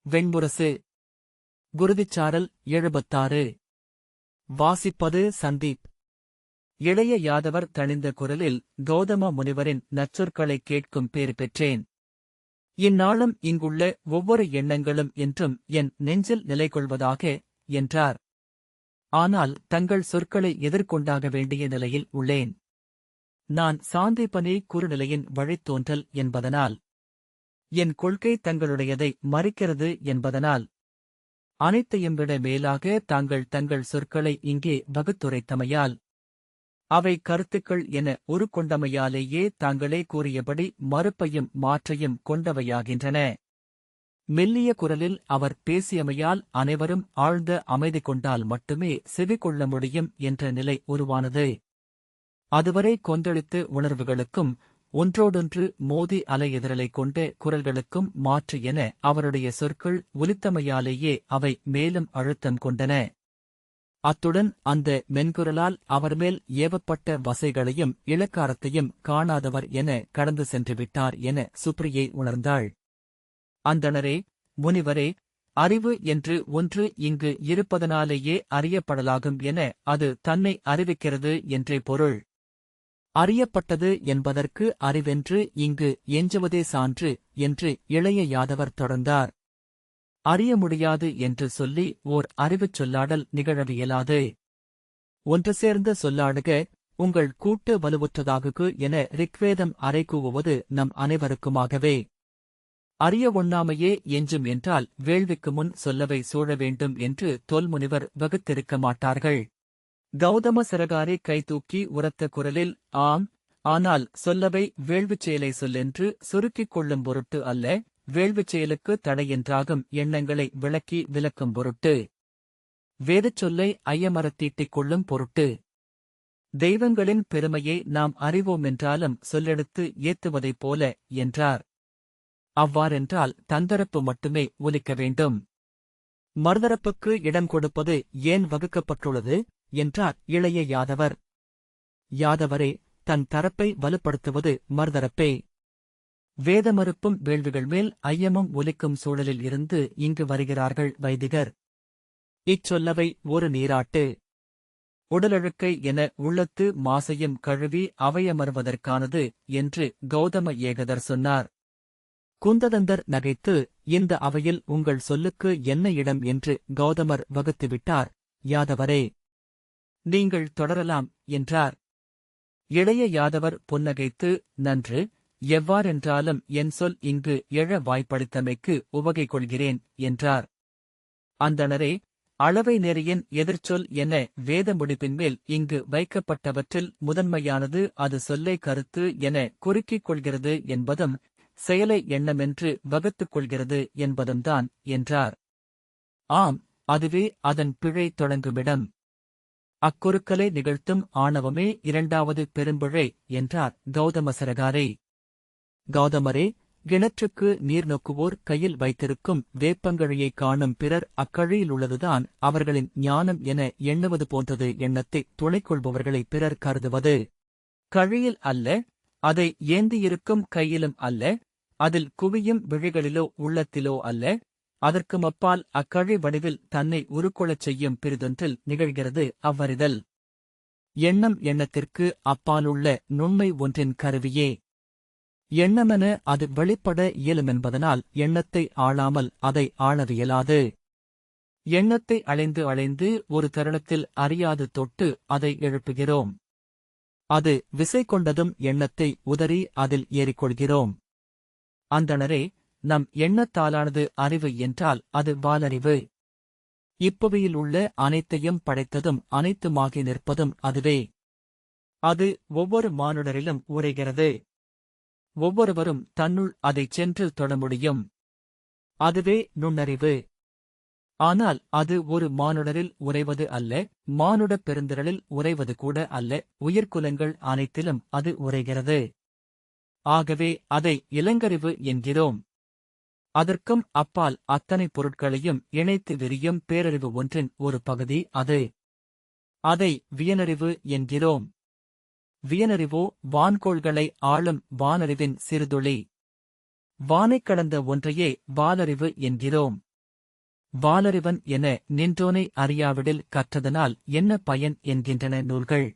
வெண்முரசு. குருதிச்சாரல் 76. வாசிப்பது சந்தீப். இளைய யாதவர் தணிந்த குரலில் கௌதம முனிவரின் நற்சொற்களைக் கேட்கும் பேறு பெற்றேன். இந்நாளும் இங்குள்ள ஒவ்வொரு எண்ணங்களும் என்றும் என் நெஞ்சில் நிலை கொள்வதாக என்றார். ஆனால் தங்கள் சொற்களை எதிர்கொண்டாக வேண்டிய நிலையில் உள்ளேன். நான் சாந்தீபனி குறுநிலையின் வழித்தோன்றல் என்பதனால், என் கொள்கை தங்களுடையதை மறிக்கிறது என்பதனால், அனைத்தையும் விட மேலாக தாங்கள் தங்கள் சொற்களை இங்கே வகுத்துரைத்தமையால், அவை கருத்துக்கள் என உருக்கொண்டமையாலேயே தாங்களே கூறியபடி மறுப்பையும் மாற்றையும் கொண்டவையாகின்றன. மெல்லிய குரலில் அவர் பேசியமையால் அனைவரும் ஆழ்ந்த அமைதி கொண்டால் மட்டுமே செவி கொள்ள முடியும் என்ற நிலை உருவானது. அதுவரை கொந்தளித்த உணர்வுகளுக்கும் ஒன்றோடொன்று மோதி அலையெதிரலை கொண்ட குரல்களுக்கும் மாற்று என அவருடைய சொற்கள் ஒலித்தமையாலேயே அவை மேலும் அழுத்தம் கொண்டன. அத்துடன் அந்த மென்குரலால் அவர்மேல் ஏவப்பட்ட வசைகளையும் இளக்காரத்தையும் காணாதவர் என கடந்து சென்றுவிட்டார் என சுப்ரியை உணர்ந்தாள். அந்தணரே, முனிவரே, அறிவு என்று ஒன்று இங்கு இருப்பதனாலேயே அறியப்படலாகும் என அது தன்னை அறிவிக்கிறது என்றே பொருள். அறியப்பட்டது என்பதற்கு அறிவென்று இங்கு எஞ்சுவதே சான்று என்று இளைய யாதவர் தொடர்ந்தார். அறிய முடியாது என்று சொல்லி ஓர் அறிவுச் சொல்லாடல் நிகழவியலாது. ஒன்று சேர்ந்த சொல்லாடுக, உங்கள் கூட்டு வலுவுற்றதாகுகு என ரிக்வேதம் அறைகூவுவது நம் அனைவருக்குமாகவே. அறிய ஒண்ணாமையே எஞ்சும் என்றால் வேள்விக்கு முன் சொல்லவை சூழ வேண்டும் என்று தொல்முனிவர் வகுத்திருக்க மாட்டார்கள். கௌதம சிரகாரி கைதூக்கி உரத்த குரலில், ஆம், ஆனால் சொல்லவை வேள்விச் செயலை சொல்லென்று சுருக்கிக் கொள்ளும் பொருட்டு அல்ல, வேள்விச் செயலுக்கு தடையென்றாகும் எண்ணங்களை விளக்கி விலக்கும் பொருட்டு. வேதச் சொல்லை ஐயமரத்தீட்டிக் கொள்ளும் பொருட்டு. தெய்வங்களின் பெருமையை நாம் அறிவோமென்றாலும் சொல்லெடுத்து ஏத்துவதைப் போல என்றார். அவ்வாறென்றால் தந்தரப்பு மட்டுமே ஒலிக்க வேண்டும். மறுதரப்புக்கு இடம் கொடுப்பது ஏன் வகுக்கப்பட்டுள்ளது என்றார் இளைய யாதவர். யாதவரே, தன் தரப்பை வலுப்படுத்துவது மறுதரப்பே. வேத மறுப்பும் வேள்விகள் மேல் ஐயமும் ஒலிக்கும் சூழலில் இருந்து இங்கு வருகிறார்கள் வைதிகர். இச்சொல்லவை ஒரு நீராட்டு. உடலழுக்கை என உள்ளத்து மாசையும் கழுவி அவையமர்வதற்கானது என்று கௌதம ஏகதர் சொன்னார். குந்ததந்தர் நகைத்து, இந்த அவையில் உங்கள் சொல்லுக்கு என்ன இடம் என்று கௌதமர் வகுத்துவிட்டார். யாதவரே, நீங்கள் தொடரலாம் என்றார். இளைய யாதவர் புன்னகைத்து, நன்று, எவ்வாறென்றாலும் என் சொல் இங்கு எழ வாய்ப்பளித்தமைக்கு உவகை கொள்கிறேன் என்றார். அந்தணரே, அளவை நெறியின் எதிர்ச்சொல் என வேத முடிப்பின்மேல் இங்கு வைக்கப்பட்டவற்றில் முதன்மையானது அது சொல்லை கருத்து என குறுக்கிக் கொள்கிறது என்பதும் செயலை எண்ணமென்று வகுத்துக் கொள்கிறது என்பதும்தான் என்றார். ஆம், அதுவே அதன் பிழை தொடங்குமிடம். அக்குறுக்கலை நிகழ்த்தும் ஆணவமே இரண்டாவது பெரும்பிழை என்றார் கௌதம சிரகாரே. கௌதமரே, கிணற்றுக்கு நீர் நோக்குவோர் கையில் வைத்திருக்கும் வேப்பங்கழியைக் காணும் பிறர் அக்கழியிலுள்ளதுதான் அவர்களின் ஞானம் என எண்ணுவது போன்றது எண்ணத்தை துணைக்கொள்பவர்களை பிறர் கருதுவது. கழியில் அல்ல, அதை ஏந்தியிருக்கும் கையிலும் அல்ல, அதில் குவியும் விழிகளிலோ உள்ளத்திலோ அல்ல, அதற்குமப்பால் அக்கழி வடிவில் தன்னை உருக்கொள்ளச் செய்யும் பிறிதொன்றில் நிகழ்கிறது அவ்வறிதல். எண்ணம் எண்ணத்திற்கு அப்பாலுள்ள நுண்மை ஒன்றின் கருவியே. எண்ணமென அது வெளிப்பட இயலுமென்பதனால் எண்ணத்தை ஆளாமல் அதை ஆளவியலாது. எண்ணத்தை அலைந்து அலைந்து ஒரு தருணத்தில் அறியாது தொட்டு அதை எழுப்புகிறோம். அது விசை கொண்டதும் எண்ணத்தை உதறி அதில் ஏறிக்கொள்கிறோம். அந்தணரே, நம் எண்ணத்தாலானது அறிவு என்றால் அது வாலறிவு. இப்புவியில் உள்ள அனைத்தையும் படைத்ததும் அனைத்துமாகி நிற்பதும் அதுவே. அது ஒவ்வொரு மானுடரிலும் உரைகிறது. ஒவ்வொருவரும் தன்னுள் அதைச் சென்று தொட முடியும். அதுவே நுண்ணறிவு. ஆனால் அது ஒரு மானுடரில் உறைவது அல்ல, மானுடப் பெருந்திரளில் உறைவது கூட அல்ல, உயிர்க்குலங்கள் அனைத்திலும் அது உறைகிறது. ஆகவே அதை இளங்கறிவு என்கிறோம். அதற்கும் அப்பால் அத்தனை பொருட்களையும் இணைத்து விரியும் பேரறிவு ஒன்றின் ஒரு பகுதி அது. அதை வியனறிவு என்கிறோம். வியனறிவோ வான்கோள்களை ஆளும் வானறிவின் சிறுதுளி. வானைக் கடந்த ஒன்றையே வாலறிவு என்கிறோம். வாலறிவன் என நின்றோனை அறியாவிடில் கற்றதனால் என்ன பயன் என்கின்றன நூல்கள்.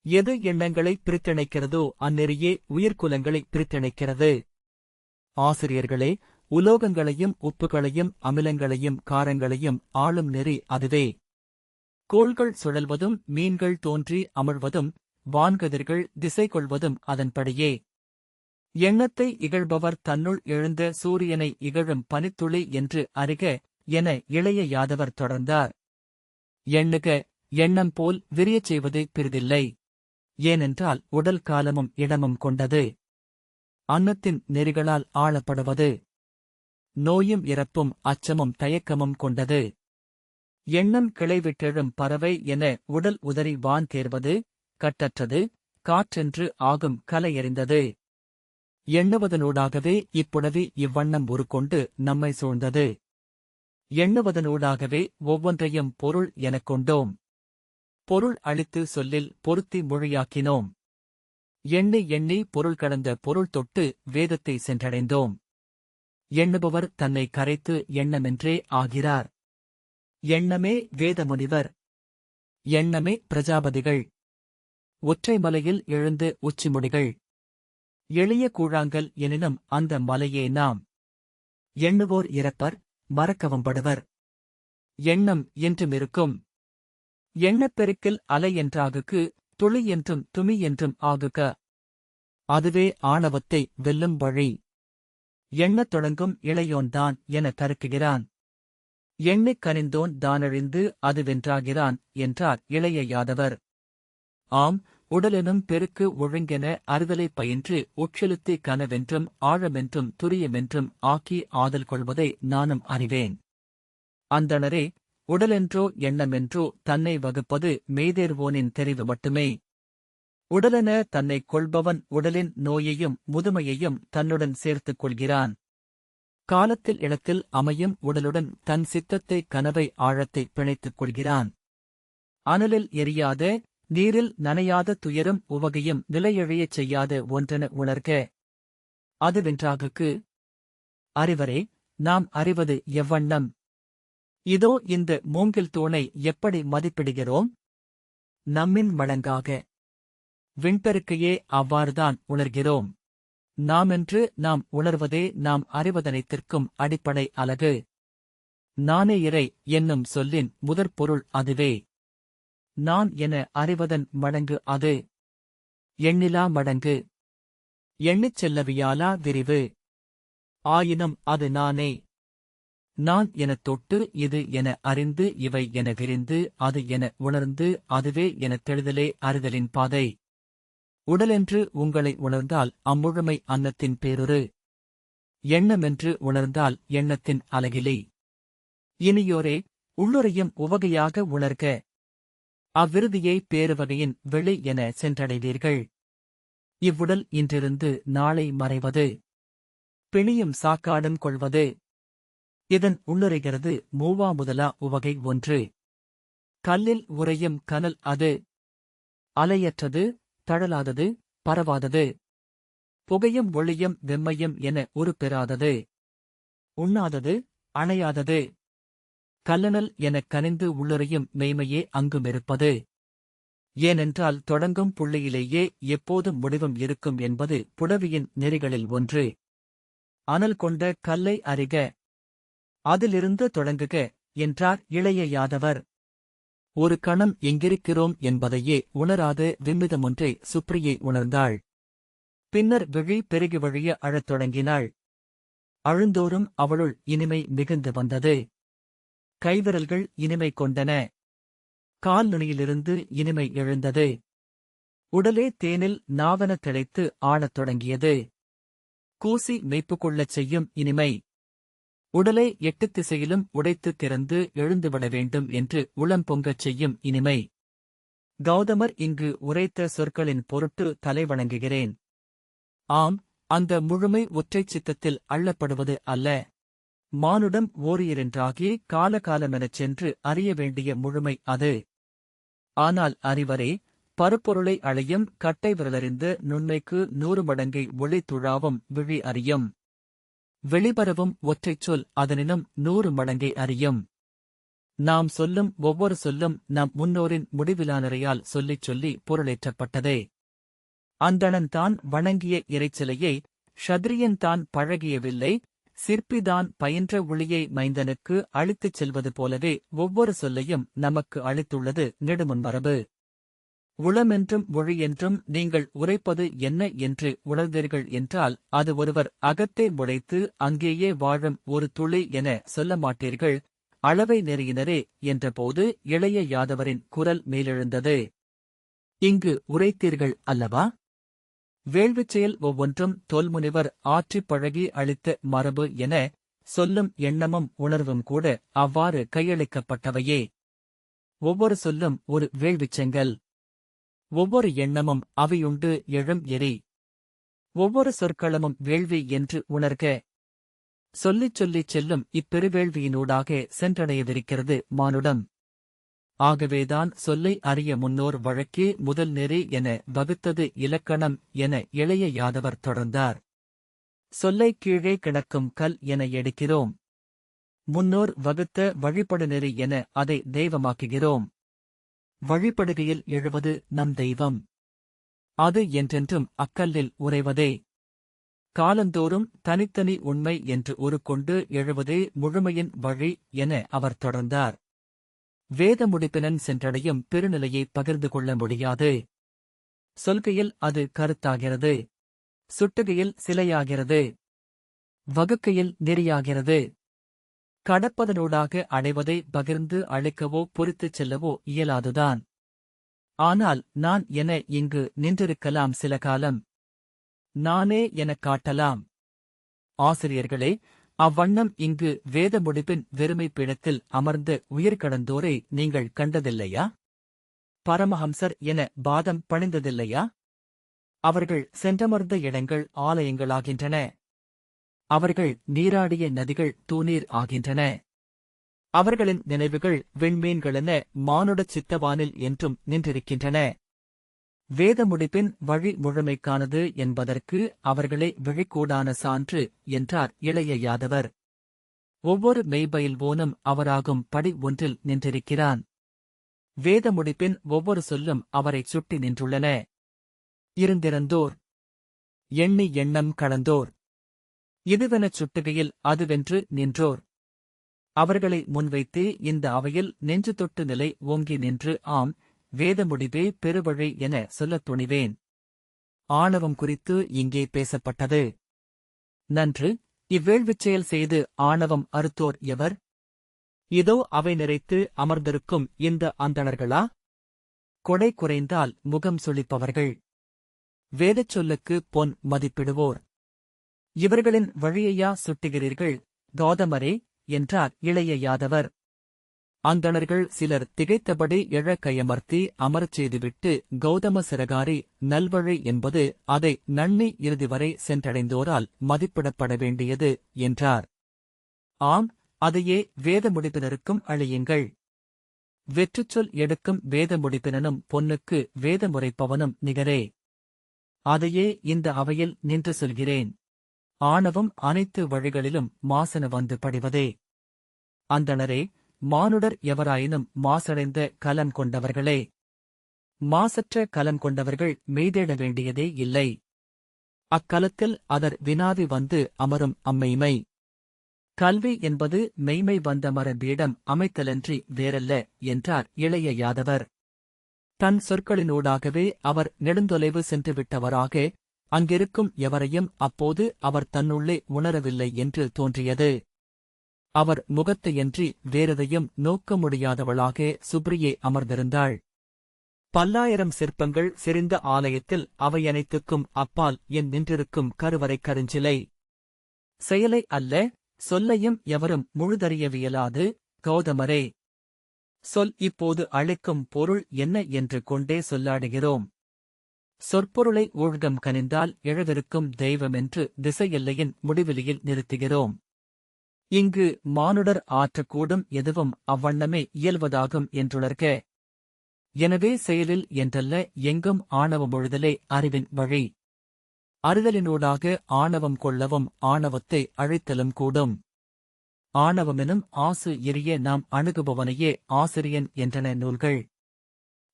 எது எண்ணங்களை பிரித்திணைக்கிறதோ அந்நெறியே உயிர்க்குலங்களை பிரித்திணைக்கிறது. ஆசிரியர்களே, உலோகங்களையும் உப்புகளையும் அமிலங்களையும் காரங்களையும் ஆளும் நெறி அதுவே. கோள்கள் சுழல்வதும் மீன்கள் தோன்றி அமிழ்வதும் வான்கதிர்கள் திசை கொள்வதும் அதன்படியே. எண்ணத்தை இகழ்பவர் தன்னுள் எழுந்த சூரியனை இகழும் பனித்துளி என்று அறிக என இளைய யாதவர் தொடர்ந்தார். எண்ணுக, எண்ணம் போல் விரியச் செய்வது பிறிதில்லை. ஏனென்றால் உடல் காலமும் இடமும் கொண்டது. அன்னத்தின் நெறிகளால் ஆளப்படுவது. நோயும் இறப்பும் அச்சமும் தயக்கமும் கொண்டது. எண்ணம் கிளைவிட்டெழும் பறவை என உடல் உதறி வான் தேர்வது, கட்டற்றது, காற்றென்று ஆகும் கலையறிந்தது. எண்ணுவதனூடாகவே இப்புணவி இவ்வண்ணம் உருக்கொண்டு நம்மை சூழ்ந்தது. எண்ணுவதனூடாகவே ஒவ்வொன்றையும் பொருள் எனக் கொண்டோம். பொருள் அளித்து சொல்லில் பொருத்தி மொழியாக்கினோம். எண்ணி எண்ணி பொருள் கடந்த பொருள் தொட்டு வேதத்தை சென்றடைந்தோம். எண்ணுபவர் தன்னை கரைத்து எண்ணமென்றே ஆகிறார். எண்ணமே வேதமுனிவர். எண்ணமே பிரஜாபதிகள். ஒற்றை மலையில் எழுந்து உச்சிமுடிகள். எளிய கூழாங்கல் எனினும் அந்த மலையே நாம். எண்ணுவோர் இறப்பர், மறக்கவும் படுவர். எண்ணம் என்றுமிருக்கும். எண்ணப்பெருக்கில் அலை என்றாகுக்கு, துளி என்றும் துமி என்றும் ஆகுக. அதுவே ஆணவத்தை வெல்லும் வழி. எண்ணத் தொடங்கும் இளையோன்தான் என தருக்குகிறான். எண்ணிக் கனிந்தோன் தானழிந்து அது வென்றாகிறான் என்றார் இளைய யாதவர். ஆம், உடலெனும் பெருக்கு ஒழுங்கென அறிதலை பயின்று உட்செலுத்தி கனவென்றும் ஆழமென்றும் துரியமென்றும் ஆக்கி ஆதல் கொள்வதை நானும் அறிவேன். அந்தணரே, உடலென்றோ எண்ணமென்றோ தன்னை வகுப்பது மெய்தேர்வோனின் தெரிவு மட்டுமே. உடலென தன்னைக் கொள்பவன் உடலின் நோயையும் முதுமையையும் தன்னுடன் சேர்த்துக் கொள்கிறான். காலத்தில் இடத்தில் அமையும் உடலுடன் தன் சித்தத்தை கனவை ஆழத்தை பிணைத்துக் கொள்கிறான். அனலில் எரியாத, நீரில் நனையாத துயரும் உவகையும் நிலையழியச் செய்யாத ஒன்றென உணர்க. அதுவென்றாகுக்கு. அறிவரே, நாம் அறிவது எவ்வண்ணம்? இதோ இந்த மூங்கில் தூணை எப்படி மதிப்பிடுகிறோம்? நம்மின் மடங்காக. விண்பெருக்கையே அவ்வாறுதான் உணர்கிறோம். நாமென்று நாம் உணர்வதே நாம் அறிவதனைத்திற்கும் அடிப்படை அலகு. நானே இறை என்னும் சொல்லின் முதற்பொருள் அதுவே. நான் என அறிவதன் மடங்கு அது. எண்ணிலா மடங்கு. எண்ணிச் செல்லவியாலா விரிவு. ஆயினும் அது நானே. நான் எனத் தொட்டு இது என அறிந்து இவை என விரிந்து அது என உணர்ந்து அதுவே எனத் தெளிதலே அறிதலின் பாதை. உடலென்று உங்களை உணர்ந்தால் அம்முழுமை அன்னத்தின் பேருரு. எண்ணமென்று உணர்ந்தால் எண்ணத்தின் அலகிலே. இனியோரே, உள்ளுரையும் உவகையாக உணர்க. அவ்விருதியை பேருவகையின் வெளி என சென்றடைவீர்கள். இவ்வுடல் இன்றிருந்து நாளை மறைவது. பிணியும் சாக்காடும் கொள்வது. இதன் உள்ளுரைகிறது மூவா முதலா உவகை ஒன்று. கல்லில் உறையும் கனல் அது. அலையற்றது, தழலாதது, பரவாதது. புகையும் ஒளியும் வெம்மையும் என உருப்பெறாதது. உண்ணாதது, அணையாதது. கல்லனல் எனக் கனிந்து உள்ளுரையும் மெய்மையே அங்குமிருப்பது. ஏனென்றால் தொடங்கும் புள்ளியிலேயே எப்போதும் முடிவும் இருக்கும் என்பது புடவியின் நெறிகளில் ஒன்று. அனல் கொண்ட கல்லை அறிக. அதிலிருந்து தொடங்குக என்றார் இளைய யாதவர். ஒரு கணம் எங்கிருக்கிறோம் என்பதையே உணராத விம்மிதமொன்றை சுப்ரியை உணர்ந்தாள். பின்னர் விழி பெருகி வழிய அழத் தொடங்கினாள். அழுந்தோறும் அவளுள் இனிமை மிகுந்து வந்தது. கைவிரல்கள் இனிமை கொண்டன. கால் நுனியிலிருந்து இனிமை எழுந்தது. உடலே தேனில் நாவெனத் திளைத்து ஆடத் தொடங்கியது. கூசி மெய்ப்பு கொள்ளச் செய்யும் இனிமை. உடலை 8 திசையிலும் உடைத்துத் திறந்து எழுந்துவிட வேண்டும் என்று உளம் பொங்கச் செய்யும் இனிமை. கௌதமர் இங்கு உரைத்த சொற்களின் பொருட்டு தலைவணங்குகிறேன். ஆம், அந்த முழுமை ஒற்றைச் சித்தத்தில் அள்ளப்படுவது அல்ல. மானுடம் ஓரியரென்றாகி காலகாலமெனச் சென்று அறிய வேண்டிய முழுமை அது. ஆனால் அறிவரே, பருப்பொருளை அழையும் கட்டை விரலறிந்த நுண்மைக்கு 100 மடங்கை ஒளி துழாவும் விழி அறியும். வெளிவரவும் ஒற்றைச் சொல் அதனினும் 100 மடங்கை அறியும். நாம் சொல்லும் ஒவ்வொரு சொல்லும் நம் முன்னோரின் முடிவிலா நிறையால் சொல்லிச் சொல்லி பொருளேற்றப்பட்டதே. அந்தணன்தான் வணங்கிய இறைச்சிலையை, ஷத்ரியன்தான் பழகிய வில்லை, சிற்பிதான் பயின்ற ஒளியை மைந்தனுக்கு அளித்துச் செல்வது போலவே ஒவ்வொரு சொல்லையும் நமக்கு அளித்துள்ளது நெடுமுன்மரபு. உளமென்றும் மொழியென்றும் நீங்கள் உரைப்பது என்ன என்று உணர்ந்தீர்கள் என்றால் அது ஒருவர் அகத்தே உழைத்து அங்கேயே வாழும் ஒரு துளி என சொல்ல மாட்டீர்கள், அளவை நெறியினரே என்றபோது இளைய யாதவரின் குரல் மேலெழுந்தது. இங்கு உரைத்தீர்கள் அல்லவா? வேள்விச் செயல் ஒவ்வொன்றும் தொல்முனிவர் ஆற்றிப் பழகி அளித்த மரபு என சொல்லும் எண்ணமும் உணர்வும் கூட அவ்வாறு கையளிக்கப்பட்டவையே. ஒவ்வொரு சொல்லும் ஒரு வேள்விச் செங்கல். ஒவ்வொரு எண்ணமும் அவையுண்டு எழும் எரி. ஒவ்வொரு சொற்களமும் வேள்வி என்று உணர்க. சொல்லிச் சொல்லிச் செல்லும் இப்பெருவேள்வியினூடாக சென்றடையவிருக்கிறது மானுடம். ஆகவேதான் சொல்லை அறிய முன்னோர் வழக்கே முதல் நெறி என வகுத்தது இலக்கணம் என இளைய யாதவர் தொடர்ந்தார். சொல்லை கீழே கிடக்கும் கல் என எடுக்கிறோம். முன்னோர் வகுத்த வழிபடு நெறி என அதை தெய்வமாக்குகிறோம். வழிபடுகையில் எழுவது நம் தெய்வம். அது என்றென்றும் அக்கல்லில் உறைவதே. காலந்தோறும் தனித்தனி உண்மை என்று உருக்கொண்டு எழுவதே முழுமையின் வழி என அவர் தொடர்ந்தார். வேத முடிப்பினன் சென்றடையும் பெருநிலையை பகிர்ந்து கொள்ள முடியாது. சொல்கையில் அது கருத்தாகிறது, சுட்டுகையில் சிலையாகிறது, வகுக்கையில் நெறியாகிறது. கடப்பதனூடாக அடைவதை பகிர்ந்து அழைக்கவோ பொறித்துச் செல்லவோ இயலாதுதான். ஆனால் நான் என இங்கு நின்றிருக்கலாம் சில காலம். நானே எனக் காட்டலாம். ஆசிரியர்களே, அவ்வண்ணம் இங்கு வேத முடிப்பின் வெறுமை பீடத்தில் அமர்ந்த உயிர்கடந்தோரை நீங்கள் கண்டதில்லையா? பரமஹம்சர் என பாதம் பணிந்ததில்லையா? அவர்கள் சென்றமர்ந்த இடங்கள் ஆலயங்களாகின்றன. அவர்கள் நீராடிய நதிகள் தூநீர் ஆகின்றன. அவர்களின் நினைவுகள் விண்மீன்களென மானுடச் சித்தவானில் என்றும் நின்றிருக்கின்றன. வேத முடிப்பின் வழி முழுமைக்கானது என்பதற்கு அவர்களே விழிக்கூடான சான்று என்றார் இளைய யாதவர். ஒவ்வொரு மெய்பயில்வோனும் அவராகும் படி ஒன்றில் நின்றிருக்கிறான். வேத முடிப்பின் ஒவ்வொரு சொல்லும் அவரைச் சுட்டி நின்றுள்ளன. இருந்திறந்தோர், எண்ணி எண்ணம் கடந்தோர், இதுவெனச் சுட்டுகையில் அதுவென்று நின்றோர். அவர்களை முன்வைத்தே இந்த அவையில் நெஞ்சு தொட்டு நிலை ஓங்கி நின்று ஆம் வேத முடிவே பெருவழி என சொல்லத் துணிவேன். ஆணவம் குறித்து இங்கே பேசப்பட்டது. நன்று. இவ்வேள்விச் செயல் செய்து ஆணவம் அறுத்தோர் எவர்? இதோ அவை நிறைத்து அமர்ந்திருக்கும் இந்த அந்தணர்களா? கொடை குறைந்தால் முகம் சுளிப்பவர்கள். வேதச் சொல்லுக்கு பொன் மதிப்பிடுவோர். இவர்களின் வழியையா சுட்டுகிறீர்கள் கௌதமரே என்றார் இளைய யாதவர். அந்தணர்கள் சிலர் திகைத்தபடி எழ கையமர்த்தி அமரச் செய்துவிட்டு கௌதம சிரகாரி நல்வழி என்பது அதை நன்னி இறுதிவரை சென்றடைந்தோரால் மதிப்பிடப்பட வேண்டியது என்றார். ஆம், அதையே வேத முடிப்பினருக்கும் அழியுங்கள். வெற்றுச்சொல் எடுக்கும் வேத முடிப்பினனும் பொன்னுக்கு வேத முறைப்பவனும் நிகரே. அதையே இந்த அவையில் நின்று சொல்கிறேன். ஆணவம் அனைத்து வழிகளிலும் மாசென வந்து படிவதே. அந்தணரே, மானுடர் எவராயினும் மாசடைந்த கலம் கொண்டவர்களே. மாசற்ற கலம் கொண்டவர்கள் மெய்தேட வேண்டியதே இல்லை. அக்கலத்தில் அதர் வினாவி வந்து அமரும் அம்மெய்மை. கல்வி என்பது மெய்மை வந்த மரபீடம் அமைத்தலன்றி வேறல்ல என்றார் இளைய யாதவர். தன் சொற்களினூடாகவே அவர் நெடுந்தொலைவு சென்றுவிட்டவராக அங்கிருக்கும் எவரையும் அப்போது அவர் தன்னுள்ளே உணரவில்லை என்று தோன்றியது. அவர் முகத்தையன்றி வேறெதையும் நோக்க முடியாதவளாக சுப்ரியே அமர்ந்திருந்தாள். பல்லாயிரம் சிற்பங்கள் செறிந்த ஆலயத்தில் அவையனைத்துக்கும் அப்பால் என் நின்றிருக்கும் கருவறைக் கருஞ்சிலை. செயலை அல்ல, சொல்லையும் எவரும் முழுதறியவியலாது கௌதமரே. சொல் இப்போது அளிக்கும் பொருள் என்ன என்று கொண்டே சொல்லாடுகிறோம். சொற்பொருளை ஊழ்கம் கனிந்தால் எழவிருக்கும் தெய்வமென்று திசையெல்லையின் முடிவெளியில் நிறுத்துகிறோம். இங்கு மானுடர் ஆற்றக்கூடும் எதுவும் அவ்வண்ணமே இயல்வதாகும் என்றுணர்க. எனவே செயலில் என்றல்ல எங்கும் ஆணவமொழுதலே அறிவின் வழி. அறிதலினூடாக ஆணவம் கொள்ளவும் ஆணவத்தை அழித்தலும் கூடும். ஆணவமெனும் ஆசு எரிய நாம் அணுகுபவனையே ஆசிரியன் என்றன நூல்கள்.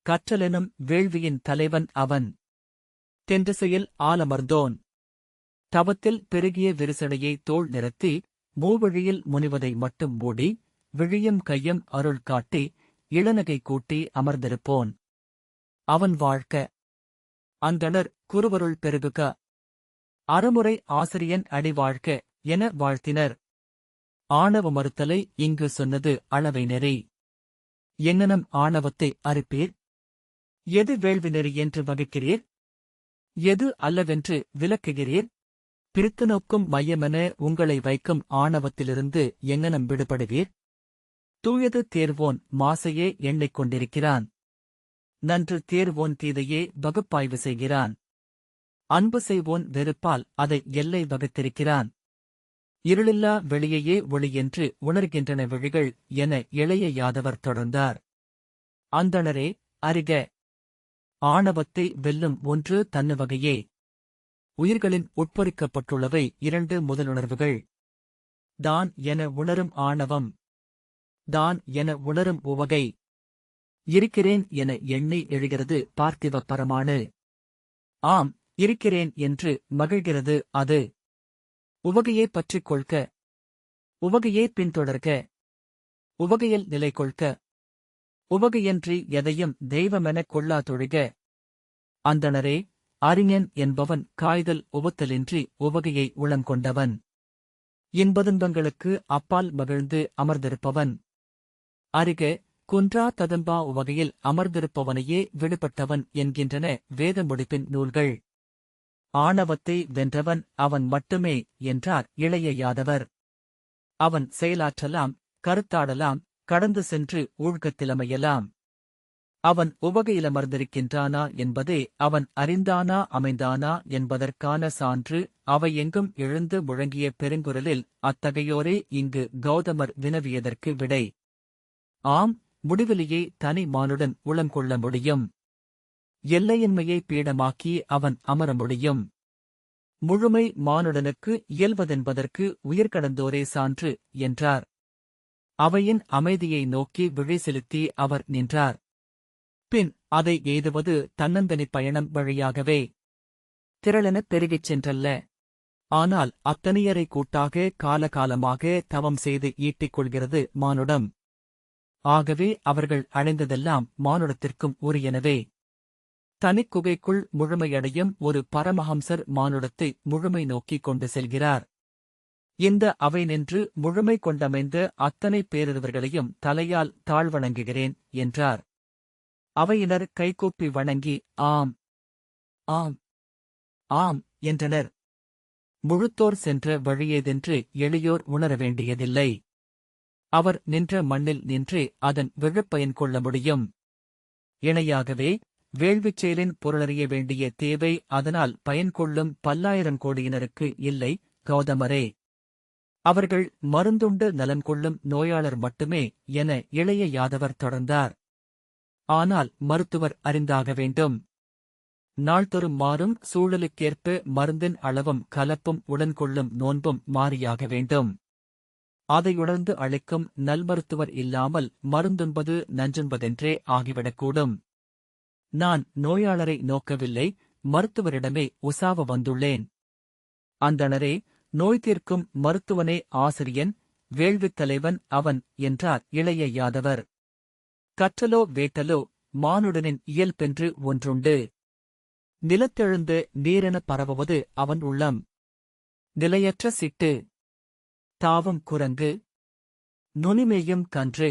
கற்றலெனும் வேள்வியின் தலைவன் அவன். தென்திசையில் ஆலமர்ந்தோன். தவத்தில் பெருகிய விரிசடையை தோள் நிறுத்தி, மூவழியில் முனிவதை மட்டும் மூடி, விழியும் கையும் அருள் காட்டி, இளநகை கூட்டி அமர்ந்திருப்போன். அவன் வாழ்க்க. அந்தணர் குருவருள் பெருகுக. அறமுறை ஆசிரியன் அடி வாழ்க என வாழ்த்தினர். ஆணவ மறுத்தலை இங்கு சொன்னது அளவை நெறி. எங்ஙனம் ஆணவத்தை அறுப்பீர்? எது வேள்வி நெறி என்று வகுக்கிறீர்? எது அல்லவென்று விலக்குகிறீர்? பிரித்து நோக்கும் மையமென உங்களை வைக்கும் ஆணவத்திலிருந்து எங்ஙனம் விடுபடுவீர்? தூயது தேர்வோன் மாசையே எண்ணிக் கொண்டிருக்கிறான். நன்று தேர்வோன் தீதையே வகுப்பாய்வு செய்கிறான். அன்பு செய்வோன் வெறுப்பால் அதை எல்லை வகுத்திருக்கிறான். இருளில்லா வெளியையே ஒளி என்று உணர்கின்றன விழிகள் என இளைய யாதவர் தொடர்ந்தார். அந்தணரே, அறிக. ஆணவத்தை வெல்லும் ஒன்று தன்னுவகையே. உயிர்களின் உட்பொறிக்கப்பட்டுள்ளவை இரண்டு முதலுணர்வுகள். தான் என உணரும் ஆணவம். தான் என உணரும் உவகை. இருக்கிறேன் என எண்ணி எழுகிறது பார்த்திவ பரமானு. ஆம், இருக்கிறேன் என்று மகிழ்கிறது அது. உவகையே பற்றிக் கொள்க. உவகையே பின்தொடர்க. உவகையில் நிலை கொள்க. உவகையன்றி எதையும் தெய்வமெனக் கொள்ளாதொழிக. அந்தணரே, அறிஞன் என்பவன் காய்தல் உவத்தலின்றி உவகையை உளங்கொண்டவன். இன்பதுன்பங்களுக்கு அப்பால் மகிழ்ந்து அமர்ந்திருப்பவன். அறிக, குன்றா ததும்பா உவகையில் அமர்ந்திருப்பவனையே விடுபட்டவன் என்கின்றன வேத முடிப்பின் நூல்கள். ஆணவத்தை வென்றவன் அவன் மட்டுமே என்றார் இளைய யாதவர். அவன் செயலாற்றலாம், கருத்தாடலாம், கடந்து சென்று ஊழ்கத்திலமையலாம். அவன் உவகையிலமர்ந்திருக்கின்றானா என்பதே அவன் அறிந்தானா அமைந்தானா என்பதற்கான சான்று. அவை எங்கும் எழுந்து முழங்கிய பெருங்குரலில் அத்தகையோரே இங்கு கௌதமர் வினவியதற்கு விடை. ஆம், முடிவிலேயே தனி மானுடன் உளங்கொள்ள முடியும். எல்லையின்மையை பீடமாக்கி அவன் அமர முடியும். முழுமை மானுடனுக்கு இயல்வதென்பதற்கு உயிர்கடந்தோரே சான்று என்றார். அவையின் அமைதியை நோக்கி விழி செலுத்தி அவர் நின்றார். பின் அதை எய்துவது தன்னந்தனிப் பயணம் வழியாகவே. திரளெனப் பெருகிச் சென்றல்ல. ஆனால் அத்தனியரை கூட்டாக காலகாலமாக தவம் செய்து ஈட்டிக் கொள்கிறது மானுடம். ஆகவே அவர்கள் அடைந்ததெல்லாம் மானுடத்திற்கும் உரியனவே. தனிக்குகைக்குள் முழுமையடையும் ஒரு பரமஹம்சர் மானுடத்தை முழுமை நோக்கிக் கொண்டு செல்கிறார். இந்த அவை நின்று முழுமை கொண்டமைந்த அத்தனை பேரிருவர்களையும் தலையால் தாழ்வணங்குகிறேன் என்றார். அவையினர் கைகூப்பி வணங்கி ஆம், ஆம், ஆம் என்றனர். முழுத்தோர் சென்ற வழியேதென்று எளியோர் உணர வேண்டியதில்லை. அவர் நின்ற மண்ணில் நின்றே அதன் விழுப்பயன் கொள்ள முடியும். இணையாகவே வேள்விச் செயலின் பொருளறிய வேண்டிய தேவை அதனால் பயன்கொள்ளும் பல்லாயிரம் கோடியினருக்கு இல்லை கௌதமரே. அவர்கள் மருந்துண்டு நலன் கொள்ளும் நோயாளர் மட்டுமே என இளைய யாதவர் தொடர்ந்தார். ஆனால் மருத்துவர் அறிந்தாக வேண்டும். நாள்தொறும் மாறும் சூழலுக்கேற்ப மருந்தின் அளவும் கலப்பும் உடன்கொள்ளும் நோன்பும் மாறியாக வேண்டும். அதையுணர்ந்து அளிக்கும் நல்மருத்துவர் இல்லாமல் மருந்துண்பது நஞ்சுண்பதென்றே ஆகிவிடக்கூடும். நான் நோயாளரை நோக்கவில்லை, மருத்துவரிடமே உசாவ வந்துள்ளேன். அந்தணரே, நோய் தீர்க்கும் மருத்துவனே ஆசிரியன், வேள்வித் தலைவன் அவன் என்றார் இளைய யாதவர். கற்றலோ வேட்டலோ மானுடனின் இயல்பென்று ஒன்றுண்டு. நிலத்தெழுந்து நீரென பரவுவது அவன் உள்ளம். நிலையற்ற சிட்டு. தாவும் குரங்கு. நுனிமேயும் கன்று.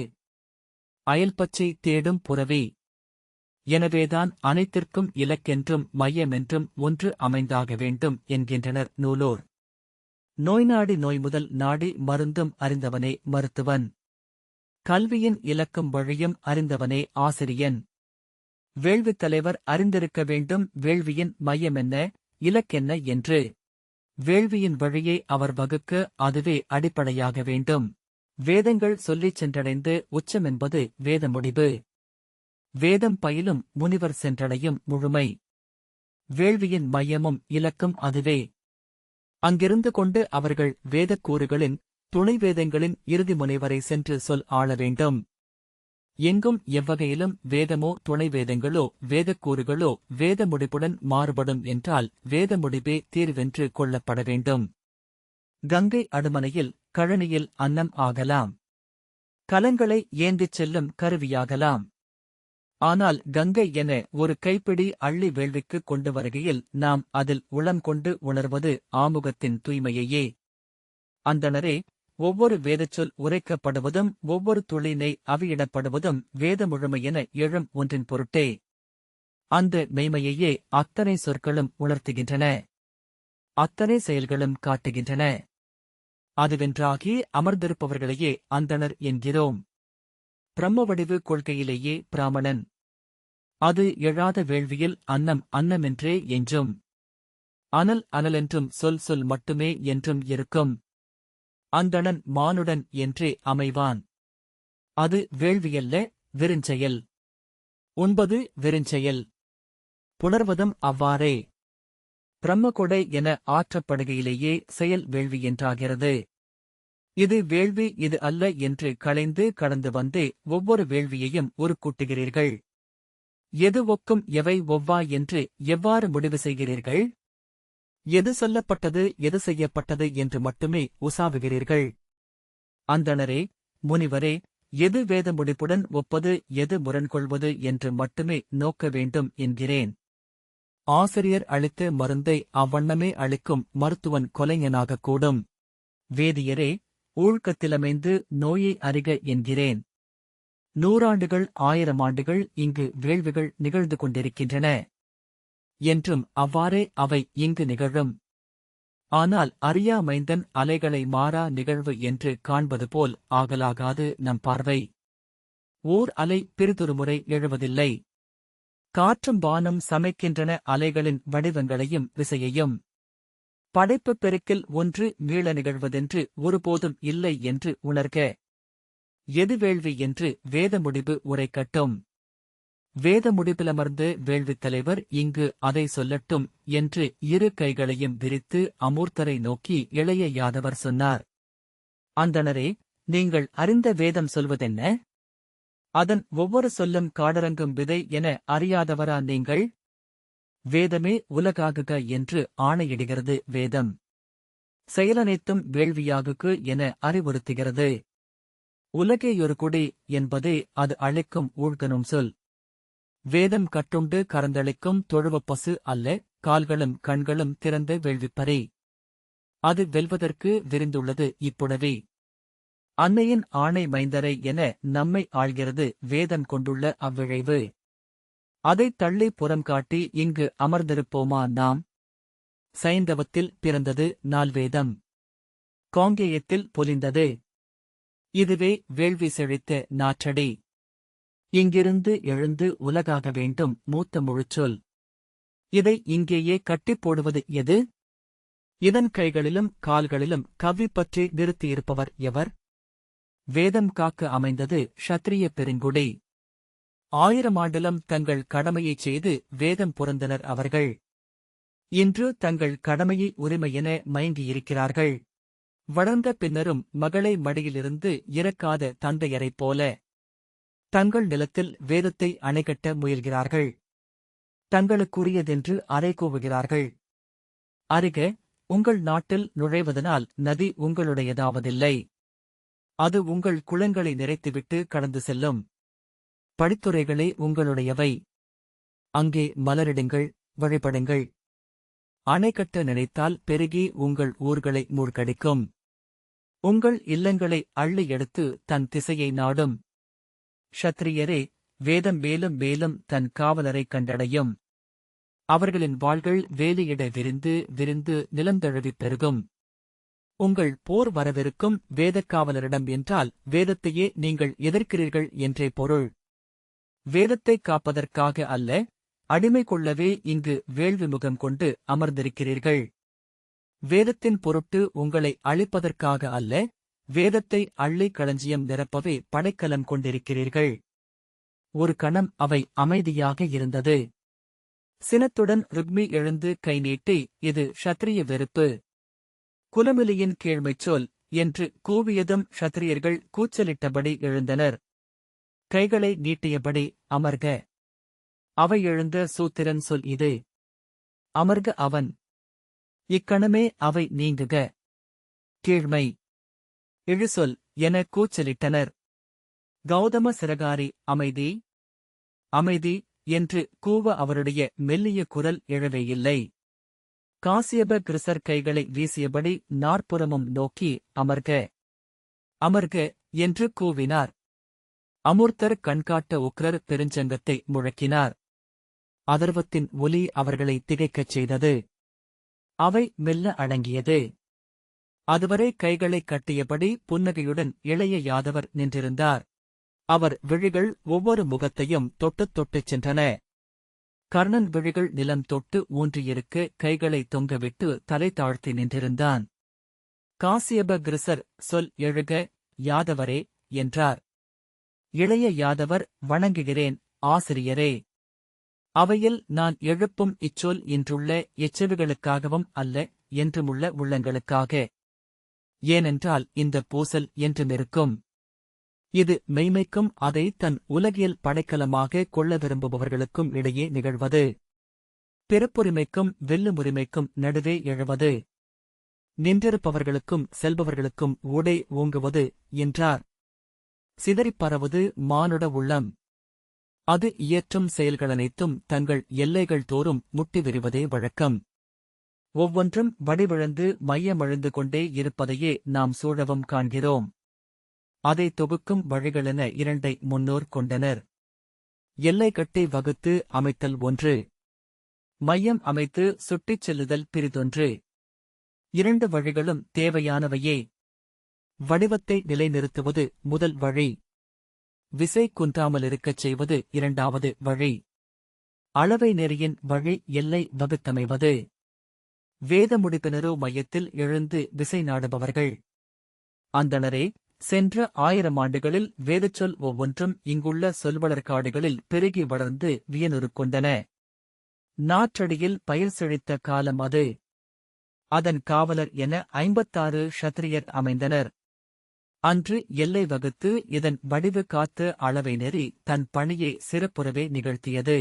அயல்பச்சை தேடும் புரவி. எனவேதான் அனைத்திற்கும் இலக்கென்றும் மையமென்றும் ஒன்று அமைந்தாக வேண்டும் என்கின்றனர் நூலோர். நோய் நாடி நோய் முதல் நாடி மருந்தும் அறிந்தவனே மருத்துவன். கல்வியின் இலக்கும் வழியும் அறிந்தவனே ஆசிரியன். வேள்வித் தலைவர் அறிந்திருக்க வேண்டும் வேள்வியின் மையமென்ன, இலக்கென்ன என்று. வேள்வியின் வழியை அவர் வகுக்க அதுவே அடிப்படையாக வேண்டும். வேதங்கள் சொல்லிச் சென்றடைந்து உச்சமென்பது வேத முடிவு. வேதம் பயிலும் முனிவர் சென்றடையும் முழுமை. வேள்வியின் மையமும் இலக்கும் அதுவே. அங்கிருந்து கொண்டு அவர்கள் வேதக்கூறுகளின் துணை வேதங்களின் இறுதி முனைவரை சென்று சொல் ஆள வேண்டும். எங்கும் எவ்வகையிலும் வேதமோ துணை வேதங்களோ வேதக்கூறுகளோ வேத முடிப்புடன் மாறுபடும் என்றால் வேத முடிவே தீர்வென்று கொள்ளப்பட வேண்டும். கங்கை அடுமனையில் கழனியில் அன்னம் ஆகலாம். கலங்களை ஏந்திச் செல்லும் கருவியாகலாம். ஆனால் கங்கை என ஒரு கைப்பிடி அள்ளி வேள்விக்கு கொண்டு வருகையில் நாம் அதில் உளம் கொண்டு உணர்வது ஆமுகத்தின் தூய்மையையே. அந்தணரே, ஒவ்வொரு வேதச்சொல் உரைக்கப்படுவதும் ஒவ்வொரு துளினை அவியிடப்படுவதும் வேத முழுமையென எழும் ஒன்றின் பொருட்டே. அந்த மெய்மையையே அத்தனை சொற்களும் உணர்த்துகின்றன. அத்தனை செயல்களும் காட்டுகின்றன. அதுவென்றாகி அமர்ந்திருப்பவர்களையே அந்தணர் என்கிறோம். பிரம்ம வடிவு கொள்கையிலேயே பிராமணன். அது எழாத வேள்வியில் அன்னம் அன்னமென்றே என்றும், அனல் அனலென்றும் சொல் சொல் மட்டுமே என்றும் இருக்கும். அந்தணன் மானுடன் என்றே அமைவான். அது வேள்வியல்ல, வெறுஞ்செயல். உண்பது வெறுஞ்செயல். புணர்வதும் அவ்வாறே. பிரம்மகொடை என ஆற்றப்படுகையிலேயே செயல் வேள்வி என்றாகிறது. இது வேள்வி இது அல்ல என்று களைந்து கடந்து வந்தே ஒவ்வொரு வேள்வியையும் உருக்கூட்டுகிறீர்கள். எது ஒக்கும் எவை ஒவ்வா என்று எவ்வாறு முடிவு செய்கிறீர்கள்? எது சொல்லப்பட்டது எது செய்யப்பட்டது என்று மட்டுமே உசாவுகிறீர்கள். அந்தணரே, முனிவரே, எது வேத முடிப்புடன் ஒப்பது எது முரண்கொள்வது என்று மட்டுமே நோக்க வேண்டும் என்கிறேன். ஆசிரியர் அளித்த மருந்தை அவ்வண்ணமே அளிக்கும் மருத்துவன் கொலைஞனாகக் கூடும். வேதியரே, ஊழ்க்கத்திலமைந்து நோயை அறிக என்கிறேன். 100 ஆண்டுகள் 1000 ஆண்டுகள் இங்கு வேள்விகள் நிகழ்ந்து கொண்டிருக்கின்றன என்றும் அவ்வாறே அவை இங்கு நிகழும். ஆனால் அறியா மைந்தன் அலைகளை மாறா நிகழ்வு என்று காண்பது போல் ஆகலாகாது நம் பார்வை. ஓர் அலை பிறிதொருமுறை எழுவதில்லை. காற்றும் வானும் சமைக்கின்றன அலைகளின் வடிவங்களையும் விசையையும். படைப்புப் பெருக்கில் ஒன்று மீள நிகழ்வதென்று ஒருபோதும் இல்லை என்று உணர்க. எது வேள்வி என்று வேத முடிவு உரைக்கட்டும். வேத முடிப்பிலமர்ந்து வேள்வித் தலைவர் இங்கு அதை சொல்லட்டும் என்று இரு கைகளையும் விரித்து அமூர்த்தரை நோக்கி இளைய யாதவர் சொன்னார். அந்தணரே, நீங்கள் அறிந்த வேதம் சொல்வதென்ன? அதன் ஒவ்வொரு சொல்லும் காடரங்கும் விதை என அறியாதவரா நீங்கள்? வேதமே உலகாகுக என்று ஆணையிடுகிறது வேதம். செயலனைத்தும் வேள்வியாகுக என அறிவுறுத்துகிறது. உலகேயொரு குடி என்பதே அது அழைக்கும் ஊழ்கனும் சொல். வேதம் கட்டுண்டு கரந்தளிக்கும் தொழுவ பசு அல்ல, கால்களும் கண்களும் திறந்த வேள்விப்பறை. அது வெல்வதற்கு விரிந்துள்ளது இப்புடவே. அன்னையின் ஆணை மைந்தரை என நம்மை ஆள்கிறது வேதம் கொண்டுள்ள அவ்விழைவு. அதைத் தள்ளி புறம் காட்டி இங்கு அமர்ந்திருப்போமா நாம்? சைந்தவத்தில் பிறந்தது நால்வேதம். காங்கேயத்தில் பொலிந்தது. இதுவே வேள்வி செழித்த நாற்றடி. இங்கிருந்து எழுந்து உலகாக வேண்டும் மூத்த முழுச்சொல். இதை இங்கேயே கட்டிப் போடுவது எது? இதன் கைகளிலும் கால்களிலும் கவ்விப்பற்றி நிறுத்தியிருப்பவர் எவர்? வேதம் காக்க அமைந்தது க்ஷத்திரிய பெருங்குடி. 1000 ஆண்டிலும் தங்கள் கடமையைச் செய்து வேதம் புரந்தனர் அவர்கள். இன்று தங்கள் கடமையை உரிமையென மயங்கியிருக்கிறார்கள். வளர்ந்த பின்னரும் மகளை மடியிலிருந்து இறக்காத தந்தையரைப் போல தங்கள் நிலத்தில் வேதத்தை அணைகட்ட முயல்கிறார்கள். தங்களுக்குரியதென்று அறைகூவுகிறார்கள். அறிக, உங்கள் நாட்டில் நுழைவதனால் நதி உங்களுடையதாவதில்லை. அது உங்கள் குளங்களை நிறைத்துவிட்டு கடந்து செல்லும். படித்துறைகளே உங்களுடையவை. அங்கே மலரிடுங்கள், வழிபடுங்கள். அணை கட்ட நினைத்தால் பெருகி உங்கள் ஊர்களை மூழ்கடிக்கும். உங்கள் இல்லங்களை அள்ளி எடுத்து தன் திசையை நாடும். க்ஷத்திரியரே, வேதம் மேலும் மேலும் தன் காவலரை கண்டடையும். அவர்களின் வாள்கள் வேலியிட விரிந்து விரிந்து நிலந்தழுவிப் பெருகும். உங்கள் போர் வரவிருக்கும் வேதக்காவலரிடம் என்றால் வேதத்தையே நீங்கள் எதிர்க்கிறீர்கள் என்றே பொருள். வேதத்தைக் காப்பதற்காக அல்ல, அடிமை கொள்ளவே இங்கு வேள்வி முகம் கொண்டு அமர்ந்திருக்கிறீர்கள். வேதத்தின் பொருட்டு உங்களை அழிப்பதற்காக அல்ல, வேதத்தை அள்ளி களஞ்சியம் நிரப்பவே படைக்கலம் கொண்டிருக்கிறீர்கள். ஒரு கணம் அவை அமைதியாக இருந்தது. சினத்துடன் ருக்மி எழுந்து கை நீட்டி, இது க்ஷத்ரிய வெறுப்பு. குலமிலியின் கீழ்மைச் சொல் என்று கூவியதும் க்ஷத்ரியர்கள் கூச்சலிட்டபடி எழுந்தனர். கைகளை நீட்டியபடி, அமர்க. அவை எழுந்த சூத்திரன் சொல் இது. அமர்க அவன். இக்கணமே அவை நீங்குக. கீழ்மை. இழுசொல் என கூச்சலிட்டனர். கௌதம சிரகாரி, அமைதி அமைதி என்று கூவ அவருடைய மெல்லிய குரல் எழவேயில்லை. காசியப கிருசர் கைகளை வீசியபடி நாற்புறமும் நோக்கி, அமர்க அமர்க என்று கூவினார். அமூர்த்தர் கண்காட்ட உக்ரர் பெருஞ்சங்கத்தை முழக்கினார். அதர்வத்தின் ஒலி அவர்களை திகைக்கச் செய்தது. அவை மெல்ல அடங்கியது. அதுவரை கைகளைக் கட்டியபடி புன்னகையுடன் இளைய யாதவர் நின்றிருந்தார். அவர் விழிகள் ஒவ்வொரு முகத்தையும் தொட்டுத் தொட்டுச் சென்றன. கர்ணன் விழிகள் நிலம் தொட்டு ஊன்றியிருக்க கைகளை தொங்கவிட்டு தலை தாழ்த்தி நின்றிருந்தான். காசியப கிருசர் சொல் எழுக யாதவரே என்றார். இளைய யாதவர், வணங்குகிறேன் ஆசிரியரே. அவையில் நான் எழுப்பும் இச்சொல் இன்றுள்ள எச்செவிகளுக்காகவும் அல்ல, என்றுமுள்ள உள்ளங்களுக்காக. ஏனென்றால் இந்த பூசல் என்றுமிருக்கும். இது மெய்மைக்கும் அதை தன் உலகியல் படைக்கலமாக கொள்ள விரும்புபவர்களுக்கும் இடையே நிகழ்வது. பிறப்புரிமைக்கும் வெல்லுமுரிமைக்கும் நடுவே எழுவது. நின்றிருப்பவர்களுக்கும் செல்பவர்களுக்கும் ஊடே ஓங்குவது என்றார். சிதறிப் பரவது மானுட உள்ளம். அது இயற்றும் செயல்களனைத்தும் தங்கள் எல்லைகள் தோறும் முட்டி விரிவதே வழக்கம். ஒவ்வொன்றும் வடிவிழந்து மையமழுந்து கொண்டே இருப்பதையே நாம் சூழவும் காண்கிறோம். அதை தொகுக்கும் வழிகளென இரண்டை முன்னோர் கொண்டனர். எல்லை கட்டி வகுத்து அமைத்தல் ஒன்று. மையம் அமைத்து சுட்டிச் செல்லுதல் பிறிதொன்று. இரண்டு வழிகளும் தேவையானவையே. வடிவத்தை நிலைநிறுத்துவது முதல் வழி. விசை குன்றாமலிருக்கச் செய்வது இரண்டாவது வழி. அளவை நெறியின் வழி எல்லை வகுத்தமைவது. வேத முடிப்பினரோ மையத்தில் எழுந்து விசை நாடுபவர்கள். அந்தணரே, சென்ற 1000 ஆண்டுகளில் வேதச்சொல் ஒவ்வொன்றும் இங்குள்ள சொல்வளர்காடுகளில் பெருகி வளர்ந்து வியனுரு கொண்டன. நாற்றடியில் பயிர் செழித்த காலம் அது. அதன் காவலர் என 56 க்ஷத்ரியர் அமைந்தனர். அன்று எல்லை வகுத்து இதன் வடிவு காத்து அளவை நெறி தன் பணியை சிறப்புறவே நிகழ்த்தியது.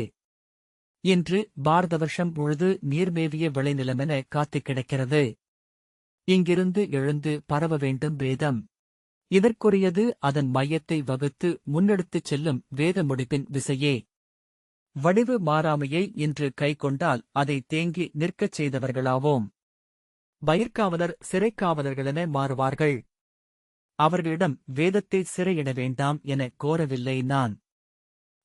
இன்று பாரத வருஷம் முழுது நீர்மேவிய விளைநிலமென காத்துக் கிடக்கிறது. இங்கிருந்து எழுந்து பரவ வேண்டும் வேதம். இதற்குரியது அதன் மையத்தை வகுத்து முன்னெடுத்துச் செல்லும் வேத முடிப்பின் விசையே. வடிவு மாறாமையை இன்று கைக்கொண்டால் அதை தேங்கி நிற்கச் செய்தவர்களாவோம். பயிர்காவலர் சிறைக்காவலர்களென மாறுவார்கள். அவர்களிடம் வேதத்தை சிறையிட வேண்டாம் என கோரவில்லை நான்.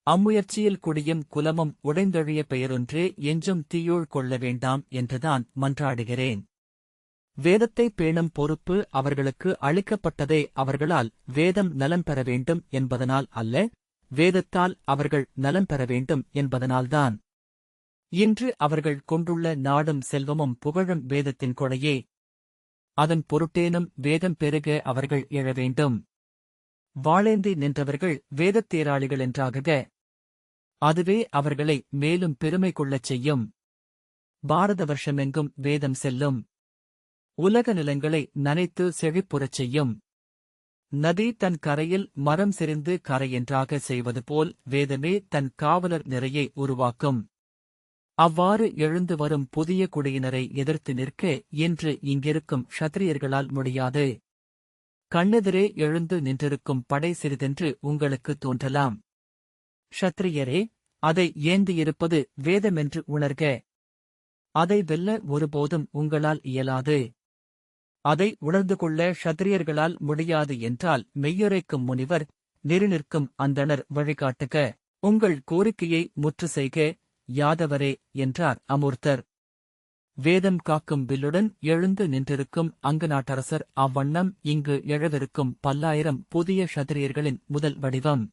அம்முயற்சியில் குடியும் குலமும் உடைந்தழிய பெயரொன்றே எஞ்சும் தீயோள் கொள்ள வேண்டாம் என்றுதான் மன்றாடுகிறேன். வேதத்தை பேணும் பொறுப்பு அவர்களுக்கு அளிக்கப்பட்டதே அவர்களால் வேதம் நலம் பெற வேண்டும் என்பதனால் அல்ல, வேதத்தால் அவர்கள் நலம் பெற வேண்டும் என்பதனால்தான். இன்று அவர்கள் கொண்டுள்ள நாடும் செல்வமும் புகழும் வேதத்தின் கொடையே. அதன் பொருட்டேனும் வேதம் பெருக அவர்கள் எழ வேண்டும். வாளேந்தி நின்றவர்கள் வேதத்தேராளிகள் என்றாகுக. அதுவே அவர்களை மேலும் பெருமை கொள்ளச் செய்யும். பாரத வருஷமெங்கும் வேதம் செல்லும். உலக நிலங்களை நனைத்து செழிப்புறச் செய்யும். நதி தன் கரையில் மரம் செறிந்து கரையென்றாக செய்வது போல் வேதமே தன் காவலர் நிறையை உருவாக்கும். அவ்வாறு எழுந்து வரும் புதிய குடியினரை எதிர்த்து நிற்க இன்று இங்கிருக்கும் க்ஷத்ரியர்களால் முடியாது. கண்ணெதிரே எழுந்து நின்றிருக்கும் படை சிறிதென்று உங்களுக்கு தோன்றலாம். க்ஷத்ரியரே, அதை ஏந்தியிருப்பது வேதமென்று உணர்க. அதை வெல்ல ஒருபோதும் உங்களால் இயலாது. அதை உணர்ந்து கொள்ள க்ஷத்ரியர்களால் முடியாது என்றால் மெய்யுரைக்கும் முனிவர், நெறிநிற்கும் அந்தணர் வழிகாட்டுக. உங்கள் கோரிக்கையை முற்று செய்க யாதவரே என்றார் அமூர்த்தர். வேதம் காக்கும் வில்லுடன் எழுந்து நின்றிருக்கும் அங்கநாட்டரசர் அவ்வண்ணம் இங்கு எழவிருக்கும் 10,000 புதிய க்ஷத்ரியர்களின் முதல் வடிவம்.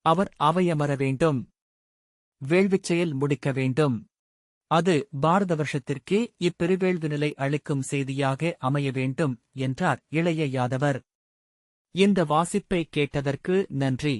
அவர் அவையமர வேண்டும். வேள்விச் செயல் முடிக்க வேண்டும். அது பாரத வருஷத்திற்கே இப்பெருவேள்வி நிலை அளிக்கும் செய்தியாக அமைய வேண்டும் என்றார் இளைய யாதவர். இந்த வாசிப்பை கேட்டதற்கு நன்றி.